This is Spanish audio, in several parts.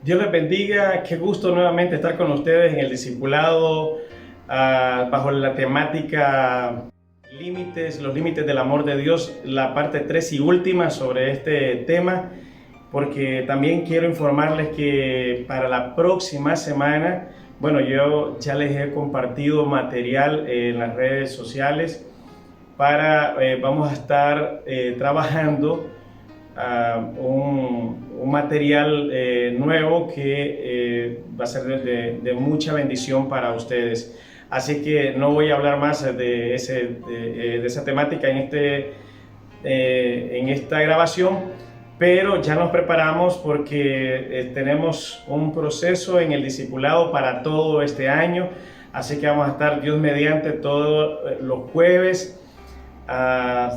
Dios les bendiga, qué gusto nuevamente estar con ustedes en el discipulado bajo la temática límites, los límites del amor de Dios, la parte 3 y última sobre este tema, porque también quiero informarles que para la próxima semana, bueno, yo ya les he compartido material en las redes sociales vamos a estar trabajando un material nuevo que va a ser de mucha bendición para ustedes. Así que no voy a hablar más de esa temática en esta grabación, pero ya nos preparamos porque tenemos un proceso en el discipulado para todo este año. Así que vamos a estar, Dios mediante, todos los jueves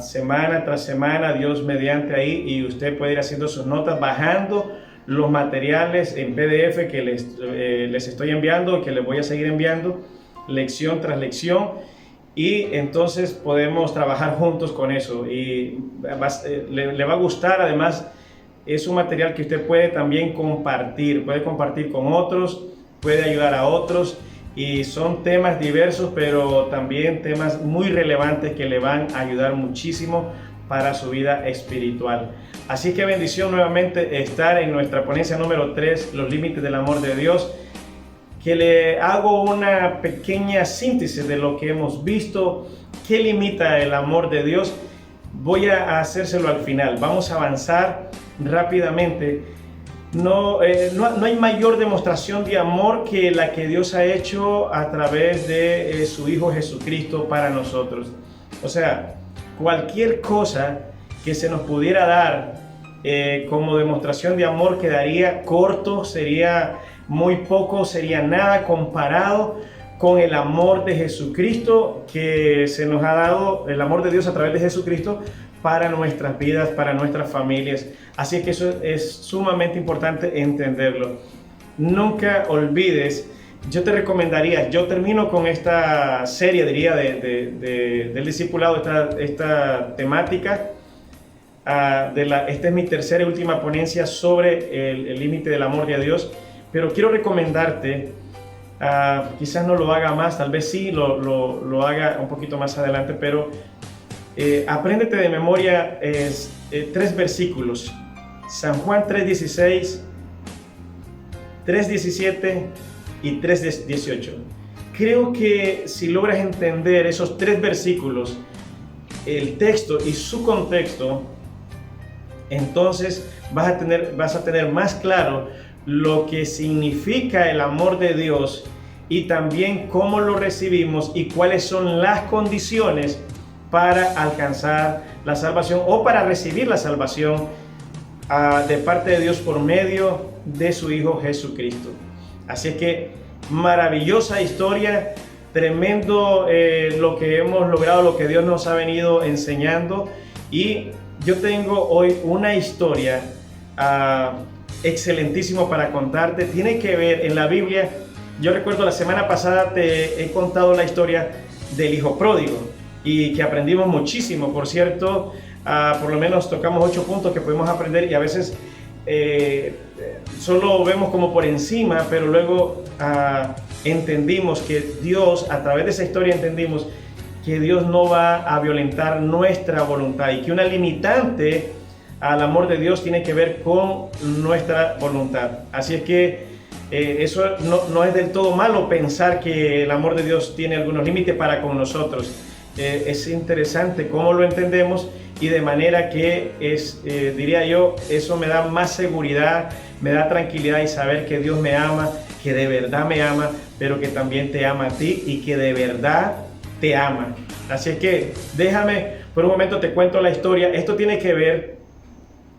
semana tras semana, Dios mediante ahí, y usted puede ir haciendo sus notas, bajando los materiales en PDF que les estoy enviando, que les voy a seguir enviando, lección tras lección, y entonces podemos trabajar juntos con eso, y le va a gustar. Además, es un material que usted puede también compartir, puede compartir con otros, puede ayudar a otros, y son temas diversos, pero también temas muy relevantes que le van a ayudar muchísimo para su vida espiritual. Así que bendición nuevamente estar en nuestra ponencia número 3, los límites del amor de Dios, que le hago una pequeña síntesis de lo que hemos visto, qué limita el amor de Dios. Voy a hacérselo al final, vamos a avanzar rápidamente. No hay mayor demostración de amor que la que Dios ha hecho a través de su Hijo Jesucristo para nosotros. O sea, cualquier cosa que se nos pudiera dar como demostración de amor quedaría corto, sería muy poco, sería nada comparado con el amor de Jesucristo que se nos ha dado, el amor de Dios a través de Jesucristo para nuestras vidas, para nuestras familias. Así que eso es sumamente importante entenderlo. Nunca olvides, yo te recomendaría, yo termino con esta serie, diría, del discipulado, esta temática. Esta es mi tercera y última ponencia sobre el límite del amor de Dios, pero quiero recomendarte, quizás no lo haga más, tal vez sí lo haga un poquito más adelante, pero apréndete de memoria tres versículos: San Juan 3:16, 3:17 y 3:18. Creo que si logras entender esos tres versículos, el texto y su contexto, entonces vas a tener más claro lo que significa el amor de Dios, y también cómo lo recibimos y cuáles son las condiciones para alcanzar la salvación o para recibir la salvación de parte de Dios por medio de su Hijo Jesucristo. Así es que maravillosa historia, tremendo lo que hemos logrado, lo que Dios nos ha venido enseñando. Y yo tengo hoy una historia excelentísima para contarte. Tiene que ver en la Biblia. Yo recuerdo la semana pasada te he contado la historia del hijo pródigo, y que aprendimos muchísimo. Por cierto, por lo menos tocamos 8 puntos que podemos aprender, y a veces solo vemos como por encima, pero luego entendimos que Dios, a través de esa historia entendimos que Dios no va a violentar nuestra voluntad, y que una limitante al amor de Dios tiene que ver con nuestra voluntad. Así es que eso no es del todo malo, pensar que el amor de Dios tiene algunos límites para con nosotros. Es interesante cómo lo entendemos, y de manera que diría yo, eso me da más seguridad, me da tranquilidad, y saber que Dios me ama, que de verdad me ama, pero que también te ama a ti, y que de verdad te ama. Así es que déjame por un momento, te cuento la historia. Esto tiene que ver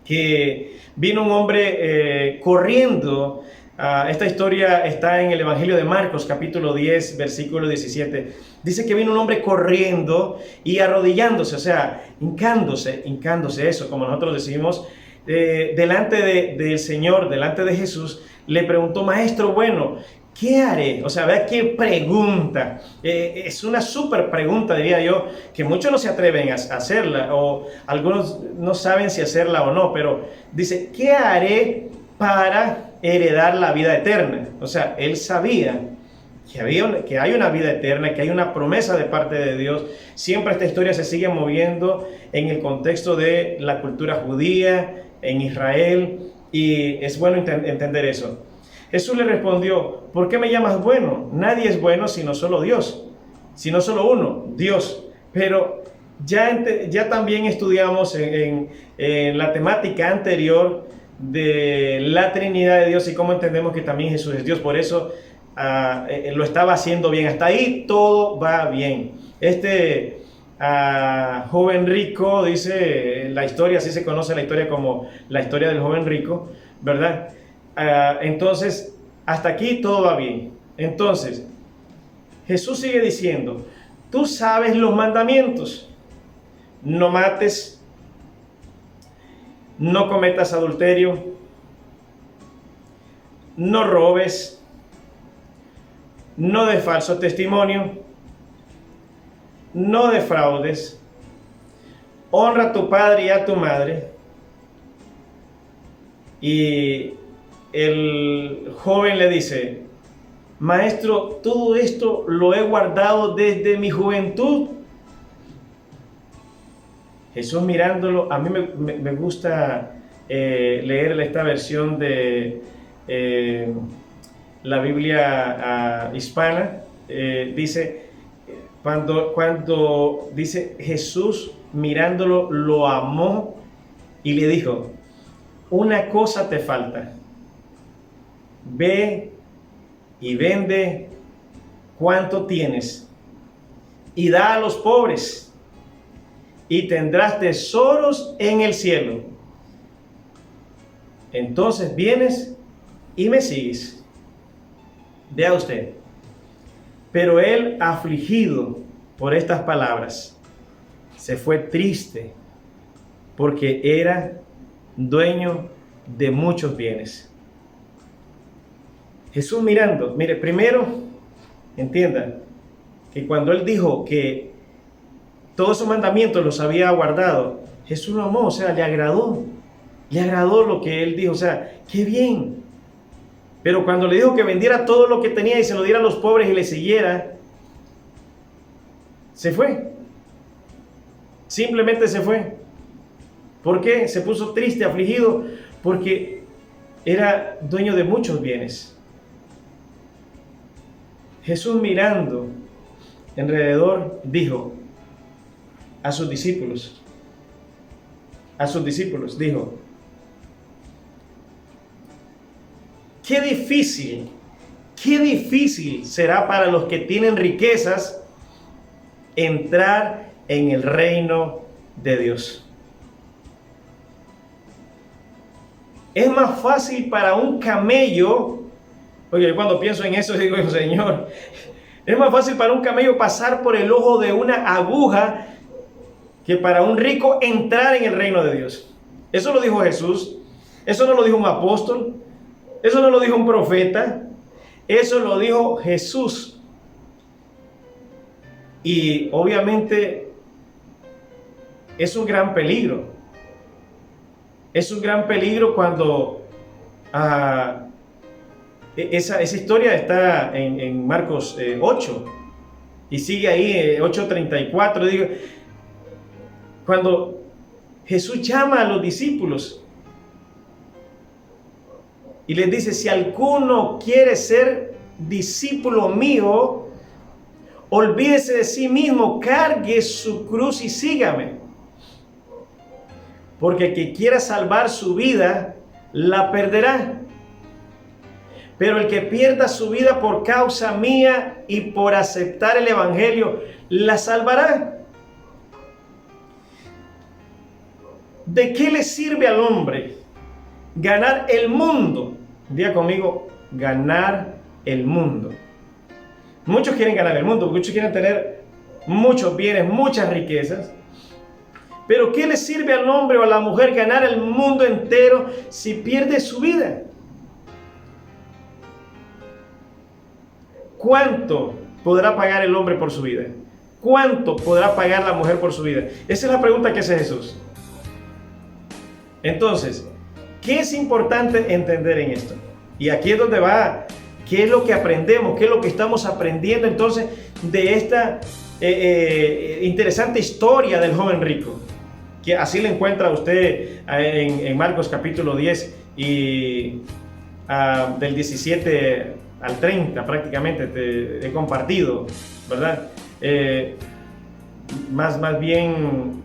que vino un hombre corriendo. Esta historia está en el Evangelio de Marcos, capítulo 10, versículo 17. Dice que vino un hombre corriendo y arrodillándose, o sea, hincándose, eso, como nosotros decimos, delante del Señor, delante de Jesús. Le preguntó: maestro bueno, ¿qué haré? O sea, vea qué pregunta. Es una súper pregunta, diría yo, que muchos no se atreven a hacerla, o algunos no saben si hacerla o no, pero dice: ¿qué haré para heredar la vida eterna. O sea, él sabía que hay una vida eterna, que hay una promesa de parte de Dios. Siempre esta historia se sigue moviendo en el contexto de la cultura judía, en Israel, y es bueno entender eso. Jesús le respondió: ¿por qué me llamas bueno? Nadie es bueno sino solo Dios, sino solo uno, Dios. Pero ya también estudiamos en la temática anterior de la Trinidad de Dios y cómo entendemos que también Jesús es Dios. Por eso lo estaba haciendo bien. Hasta ahí todo va bien. Este joven rico, dice la historia, así se conoce la historia como la historia del joven rico, ¿verdad? Entonces, hasta aquí todo va bien. Entonces, Jesús sigue diciendo: tú sabes los mandamientos. No mates, no cometas adulterio, no robes, no des falso testimonio, no defraudes, honra a tu padre y a tu madre. Y el joven le dice: maestro, todo esto lo he guardado desde mi juventud. Jesús mirándolo, a mí me gusta leer esta versión de la Biblia hispana. Dice, cuando dice Jesús mirándolo, lo amó y le dijo: una cosa te falta. Ve y vende cuanto tienes y da a los pobres, y tendrás tesoros en el cielo. Entonces vienes y me sigues. Vea usted. Pero él, afligido por estas palabras, se fue triste, porque era dueño de muchos bienes. Jesús mirando, mire, primero entienda que cuando él dijo que todos esos mandamientos los había guardado, Jesús lo amó, o sea, le agradó lo que él dijo, o sea, qué bien. Pero cuando le dijo que vendiera todo lo que tenía y se lo diera a los pobres y le siguiera, se fue. Simplemente se fue. ¿Por qué? Se puso triste, afligido, porque era dueño de muchos bienes. Jesús, mirando alrededor, dijo a sus discípulos, dijo: qué difícil será para los que tienen riquezas entrar en el reino de Dios. Es más fácil para un camello, oye, cuando pienso en eso digo: Señor, es más fácil para un camello pasar por el ojo de una aguja que para un rico entrar en el reino de Dios. Eso lo dijo Jesús. Eso no lo dijo un apóstol. Eso no lo dijo un profeta. Eso lo dijo Jesús. Y obviamente es un gran peligro. Es un gran peligro cuando esa historia está en Marcos 8 y sigue ahí 8:34. Digo, cuando Jesús llama a los discípulos y les dice: si alguno quiere ser discípulo mío, olvídese de sí mismo, cargue su cruz y sígame. Porque el que quiera salvar su vida, la perderá. Pero el que pierda su vida por causa mía y por aceptar el evangelio, la salvará. ¿De qué le sirve al hombre ganar el mundo? Diga conmigo: ganar el mundo. Muchos quieren ganar el mundo, muchos quieren tener muchos bienes, muchas riquezas. Pero ¿qué le sirve al hombre o a la mujer ganar el mundo entero si pierde su vida? ¿Cuánto podrá pagar el hombre por su vida? ¿Cuánto podrá pagar la mujer por su vida? Esa es la pregunta que hace Jesús. Entonces, ¿qué es importante entender en esto? Y aquí es donde va, ¿qué es lo que aprendemos? ¿Qué es lo que estamos aprendiendo entonces de esta interesante historia del joven rico? Que así le encuentra usted en Marcos capítulo 10 y del 17 al 30 prácticamente te he compartido, ¿verdad? Más bien,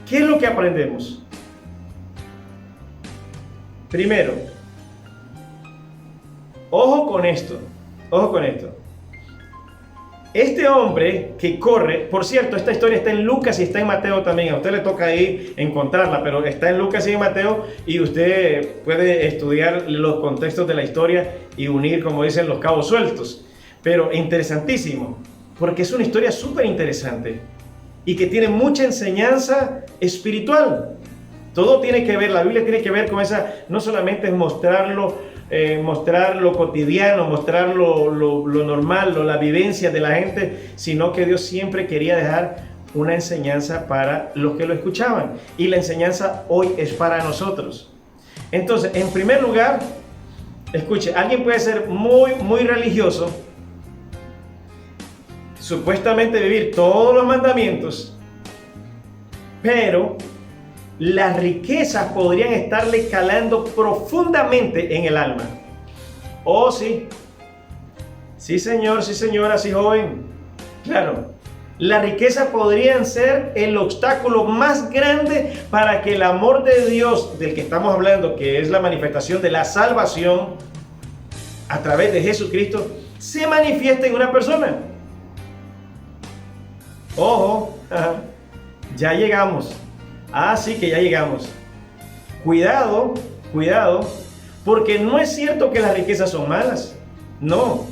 ¿qué es lo que aprendemos? Primero, ojo con esto, ojo con esto. Este hombre que corre, por cierto, esta historia está en Lucas y está en Mateo también. A usted le toca ahí encontrarla, pero está en Lucas y en Mateo y usted puede estudiar los contextos de la historia y unir, como dicen, los cabos sueltos. Pero interesantísimo, porque es una historia súper interesante y que tiene mucha enseñanza espiritual. Todo tiene que ver, la Biblia tiene que ver con esa, no solamente es mostrar lo cotidiano, mostrar lo normal, la vivencia de la gente, sino que Dios siempre quería dejar una enseñanza para los que lo escuchaban. Y la enseñanza hoy es para nosotros. Entonces, en primer lugar, escuche, alguien puede ser muy religioso, supuestamente vivir todos los mandamientos, pero las riquezas podrían estarle calando profundamente en el alma. Oh, sí. Sí, señor, sí, señora, sí, joven. Claro. Las riquezas podrían ser el obstáculo más grande para que el amor de Dios, del que estamos hablando, que es la manifestación de la salvación a través de Jesucristo, se manifieste en una persona. Ojo, ya llegamos. Sí que ya llegamos. Cuidado, porque no es cierto que las riquezas son malas. No,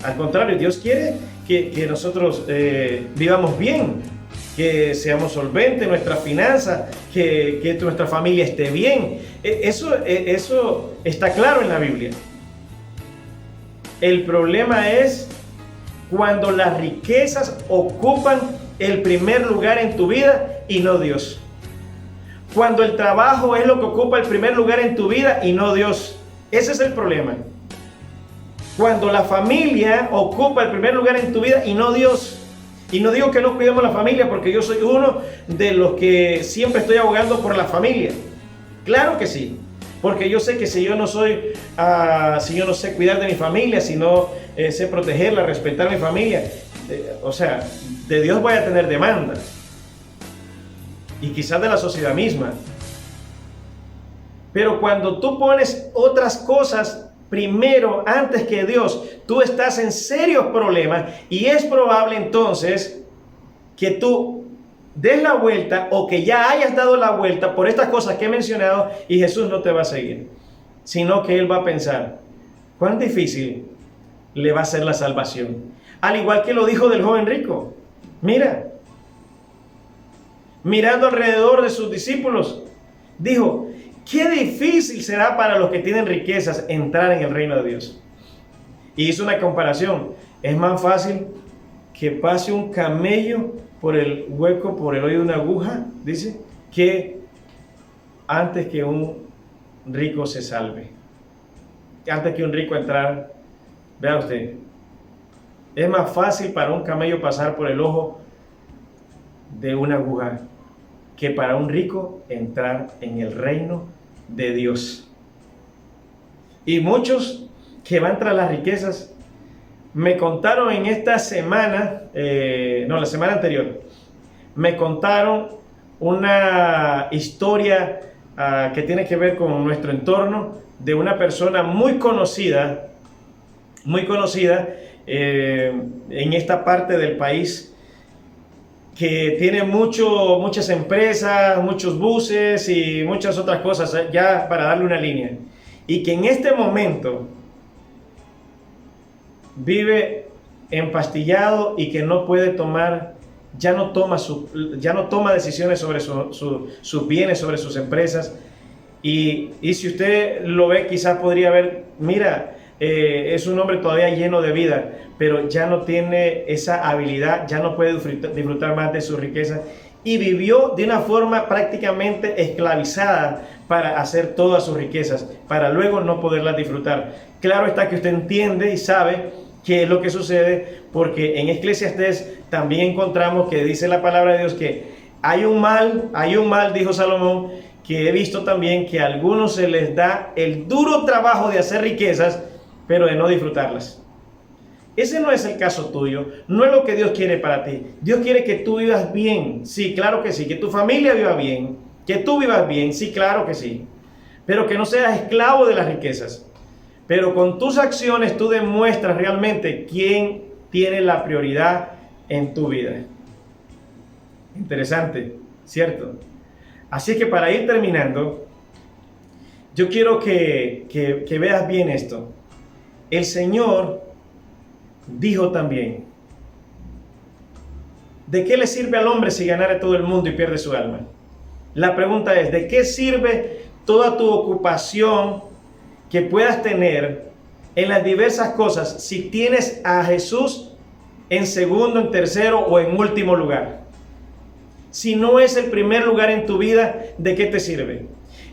al contrario, Dios quiere que nosotros vivamos bien, que seamos solventes, nuestra finanza, que nuestra familia esté bien. Eso está claro en la Biblia. El problema es cuando las riquezas ocupan el primer lugar en tu vida y no Dios. Cuando el trabajo es lo que ocupa el primer lugar en tu vida y no Dios. Ese es el problema. Cuando la familia ocupa el primer lugar en tu vida y no Dios. Y no digo que no cuidemos la familia, porque yo soy uno de los que siempre estoy abogando por la familia. Claro que sí. Porque yo sé que si yo no sé cuidar de mi familia, si no sé protegerla, respetar a mi familia, de Dios voy a tener demanda. Y quizás de la sociedad misma. Pero cuando tú pones otras cosas primero antes que Dios, tú estás en serios problemas y es probable entonces que tú des la vuelta o que ya hayas dado la vuelta por estas cosas que he mencionado y Jesús no te va a seguir, sino que Él va a pensar, ¿cuán difícil le va a ser la salvación? Al igual que lo dijo del joven rico. Mirando alrededor de sus discípulos, dijo, qué difícil será para los que tienen riquezas entrar en el reino de Dios. Y hizo una comparación. Es más fácil que pase un camello por el hueco, por el hoyo de una aguja, dice, que antes que un rico se salve. Antes que un rico entrar, vea usted, es más fácil para un camello pasar por el ojo de una aguja que para un rico entrar en el reino de Dios. Y muchos que van tras las riquezas me contaron en esta semana, la semana anterior, me contaron una historia que tiene que ver con nuestro entorno, de una persona muy conocida en esta parte del país, que tiene muchas empresas, muchos buses y muchas otras cosas, ya para darle una línea, y que en este momento vive empastillado y que no puede tomar, ya no toma decisiones sobre sus bienes, sobre sus empresas, y si usted lo ve, quizás podría ver, es un hombre todavía lleno de vida, pero ya no tiene esa habilidad, ya no puede disfrutar más de su riqueza y vivió de una forma prácticamente esclavizada para hacer todas sus riquezas, para luego no poderlas disfrutar. Claro está que usted entiende y sabe qué es lo que sucede, porque en Eclesiastés también encontramos que dice la palabra de Dios que hay un mal, dijo Salomón, que he visto también que a algunos se les da el duro trabajo de hacer riquezas, pero de no disfrutarlas. Ese no es el caso tuyo, no es lo que Dios quiere para ti. Dios quiere que tú vivas bien, sí, claro que sí, que tu familia viva bien, que tú vivas bien, sí, claro que sí, pero que no seas esclavo de las riquezas. Pero con tus acciones tú demuestras realmente quién tiene la prioridad en tu vida. Interesante, ¿cierto? Así que para ir terminando, yo quiero que veas bien esto. El Señor dijo también, ¿de qué le sirve al hombre si ganare todo el mundo y pierde su alma? La pregunta es, ¿de qué sirve toda tu ocupación que puedas tener en las diversas cosas si tienes a Jesús en segundo, en tercero o en último lugar? Si no es el primer lugar en tu vida, ¿de qué te sirve?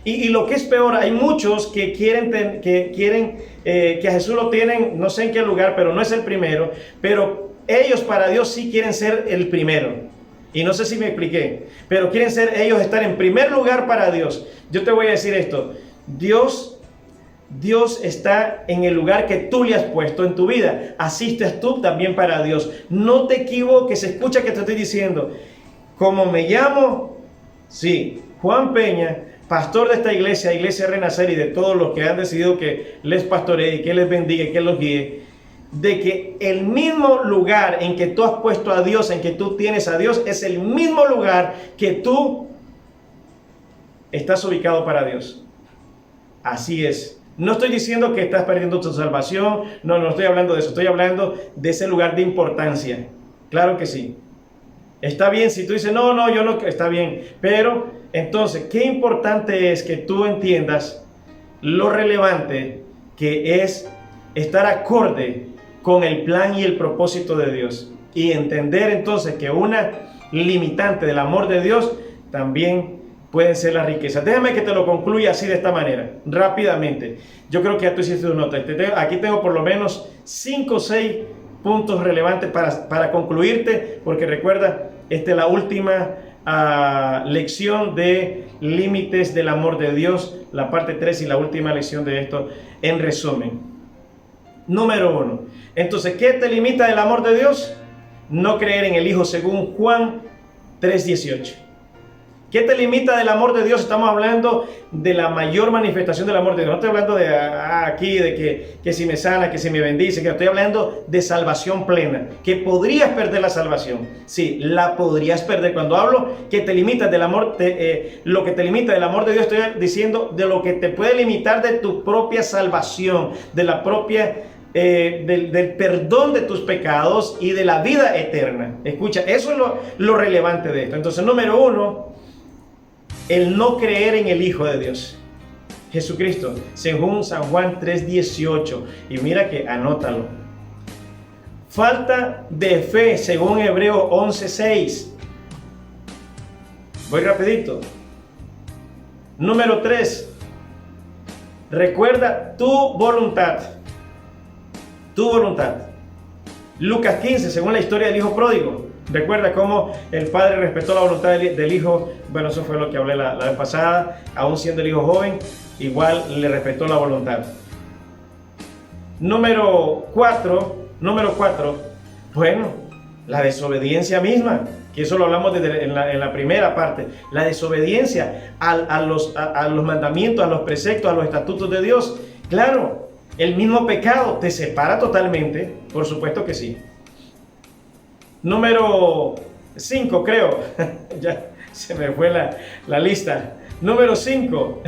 Y lo que es peor, hay muchos que quieren que a Jesús lo tienen, no sé en qué lugar, pero no es el primero, pero ellos para Dios sí quieren ser el primero. Y no sé si me expliqué, pero quieren ser ellos estar en primer lugar para Dios. Yo te voy a decir esto, Dios está en el lugar que tú le has puesto en tu vida. Asistes tú también para Dios. No te equivoques, escucha que te estoy diciendo. ¿Cómo me llamo? Sí, Juan Peña, pastor de esta iglesia, Iglesia Renacer, y de todos los que han decidido que les pastoree y que les bendiga y que los guíe, de que el mismo lugar en que tú has puesto a Dios, en que tú tienes a Dios, es el mismo lugar que tú estás ubicado para Dios. Así es. No estoy diciendo que estás perdiendo tu salvación, no estoy hablando de eso, estoy hablando de ese lugar de importancia. Claro que sí. Está bien si tú dices, no, yo no, está bien. Pero entonces, qué importante es que tú entiendas lo relevante que es estar acorde con el plan y el propósito de Dios. Y entender entonces que una limitante del amor de Dios también pueden ser las riquezas. Déjame que te lo concluya así de esta manera, rápidamente. Yo creo que ya tú hiciste tu nota. Aquí tengo por lo menos 5 o 6 puntos relevantes para concluirte, porque recuerda, esta es la última lección de límites del amor de Dios, la parte 3 y la última lección de esto en resumen. Número 1. Entonces, ¿qué te limita del amor de Dios? No creer en el Hijo según Juan 3:18. ¿Qué te limita del amor de Dios? Estamos hablando de la mayor manifestación del amor de Dios. No estoy hablando de aquí, de que si me sana, que si me bendice, que estoy hablando de salvación plena. Que podrías perder la salvación. Sí, la podrías perder. Cuando hablo que te limita del amor, lo que te limita del amor de Dios, estoy diciendo de lo que te puede limitar de tu propia salvación, de la propia del perdón de tus pecados y de la vida eterna. Escucha, eso es lo relevante de esto. Entonces, número 1, el no creer en el Hijo de Dios, Jesucristo, según San Juan 3:18. Y mira que anótalo. Falta de fe, según Hebreos 11:6. Voy rapidito. Número 3. Recuerda tu voluntad. Tu voluntad. Lucas 15, según la historia del hijo pródigo. Recuerda cómo el padre respetó la voluntad del hijo. Bueno, eso fue lo que hablé la vez pasada. Aún siendo el hijo joven, igual le respetó la voluntad. Número 4. Bueno, la desobediencia misma. Que eso lo hablamos en la primera parte. La desobediencia a los mandamientos, a los preceptos, a los estatutos de Dios. Claro, el mismo pecado te separa totalmente. Por supuesto que sí. Número 5, creo. Ya se me fue la lista. Número 5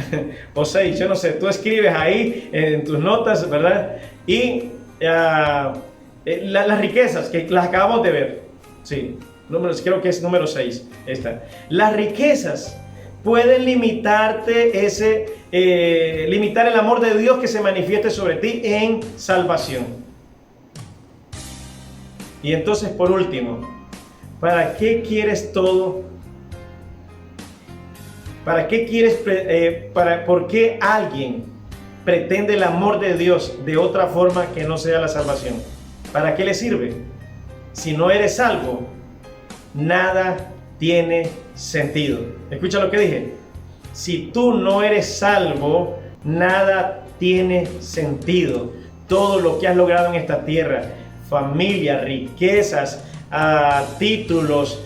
o 6, yo no sé. Tú escribes ahí en tus notas, ¿verdad? Y las riquezas, que las acabamos de ver. Sí, creo que es número 6. Esta. Las riquezas pueden limitarte limitar el amor de Dios que se manifieste sobre ti en salvación. Y entonces, por último, ¿para qué quieres todo ¿Para qué por qué alguien pretende el amor de Dios de otra forma que no sea la salvación? ¿Para qué le sirve? Si no eres salvo, nada tiene sentido. Escucha lo que dije. Si tú no eres salvo, nada tiene sentido. Todo lo que has logrado en esta tierra, familia, riquezas, títulos,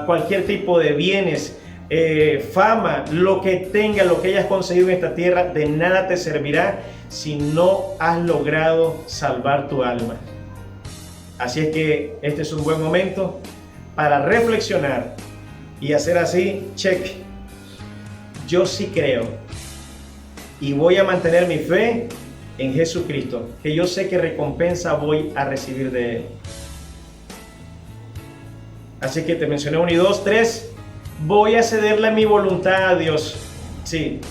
cualquier tipo de bienes, fama, lo que tengas, lo que hayas conseguido en esta tierra, de nada te servirá si no has logrado salvar tu alma. Así es que este es un buen momento para reflexionar y hacer así, check. Yo sí creo y voy a mantener mi fe en Jesucristo, que yo sé que recompensa voy a recibir de Él. Así que te mencioné 1 y 2, 3. Voy a cederle mi voluntad a Dios. Sí,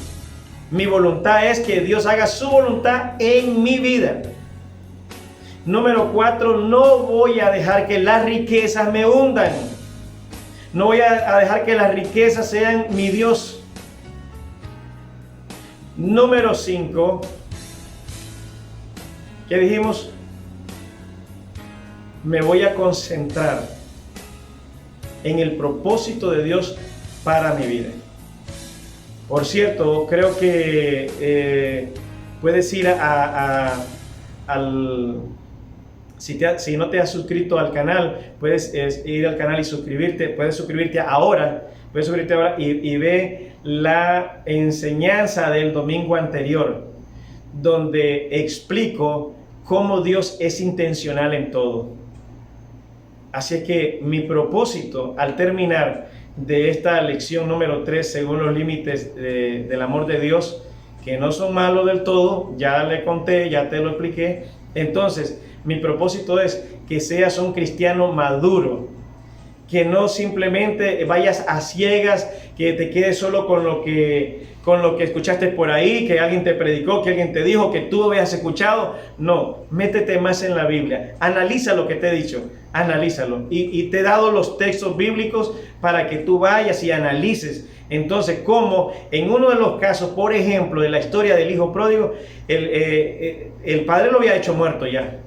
mi voluntad es que Dios haga su voluntad en mi vida. Número 4, no voy a dejar que las riquezas me hundan. No voy a dejar que las riquezas sean mi Dios. Número 5, ¿qué dijimos? Me voy a concentrar en el propósito de Dios para mi vida. Por cierto, creo que puedes ir si no te has suscrito al canal, puedes ir al canal y suscribirte. Puedes suscribirte ahora y ve la enseñanza del domingo anterior, donde explico cómo Dios es intencional en todo. Así es que mi propósito al terminar de esta lección número 3, según los límites del amor de Dios, que no son malos del todo, ya le conté, ya te lo expliqué. Entonces, mi propósito es que seas un cristiano maduro, que no simplemente vayas a ciegas, que te quedes solo con lo que escuchaste por ahí, que alguien te predicó, que alguien te dijo, que tú habías escuchado. No, métete más en la Biblia, analiza lo que te he dicho, analízalo. Y te he dado los textos bíblicos para que tú vayas y analices. Entonces, como en uno de los casos, por ejemplo, de la historia del hijo pródigo, el padre lo había hecho muerto ya,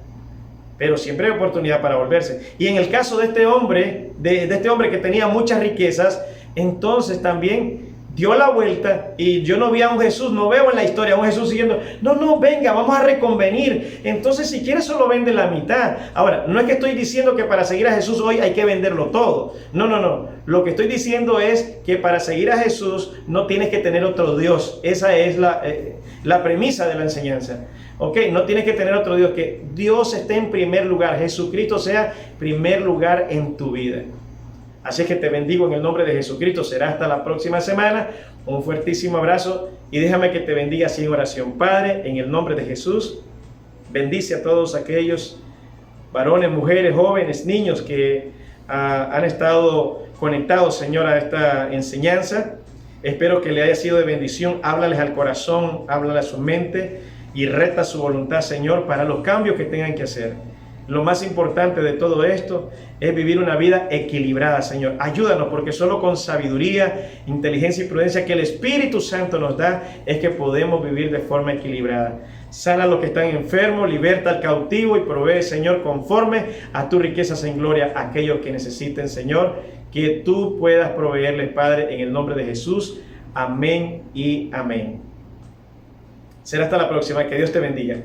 pero siempre hay oportunidad para volverse. Y en el caso de este hombre, de este hombre que tenía muchas riquezas, entonces también dio la vuelta, y yo no vi a un Jesús, no veo en la historia a un Jesús siguiendo, no, venga, vamos a reconvenir. Entonces, si quieres, solo vende la mitad. Ahora, no es que estoy diciendo que para seguir a Jesús hoy hay que venderlo todo. No. Lo que estoy diciendo es que para seguir a Jesús no tienes que tener otro Dios. Esa es la premisa de la enseñanza. Ok, no tienes que tener otro Dios, que Dios esté en primer lugar, Jesucristo sea primer lugar en tu vida. Así es que te bendigo en el nombre de Jesucristo. Será hasta la próxima semana. Un fuertísimo abrazo y déjame que te bendiga así en oración. Padre, en el nombre de Jesús, bendice a todos aquellos varones, mujeres, jóvenes, niños que han estado conectados, Señor, a esta enseñanza. Espero que le haya sido de bendición. Háblales al corazón, háblales a su mente y reta su voluntad, Señor, para los cambios que tengan que hacer. Lo más importante de todo esto es vivir una vida equilibrada, Señor. Ayúdanos, porque solo con sabiduría, inteligencia y prudencia que el Espíritu Santo nos da es que podemos vivir de forma equilibrada. Sana a los que están enfermos, liberta al cautivo y provee, Señor, conforme a tus riquezas en gloria a aquellos que necesiten, Señor, que tú puedas proveerles, Padre, en el nombre de Jesús. Amén y amén. Será hasta la próxima. Que Dios te bendiga.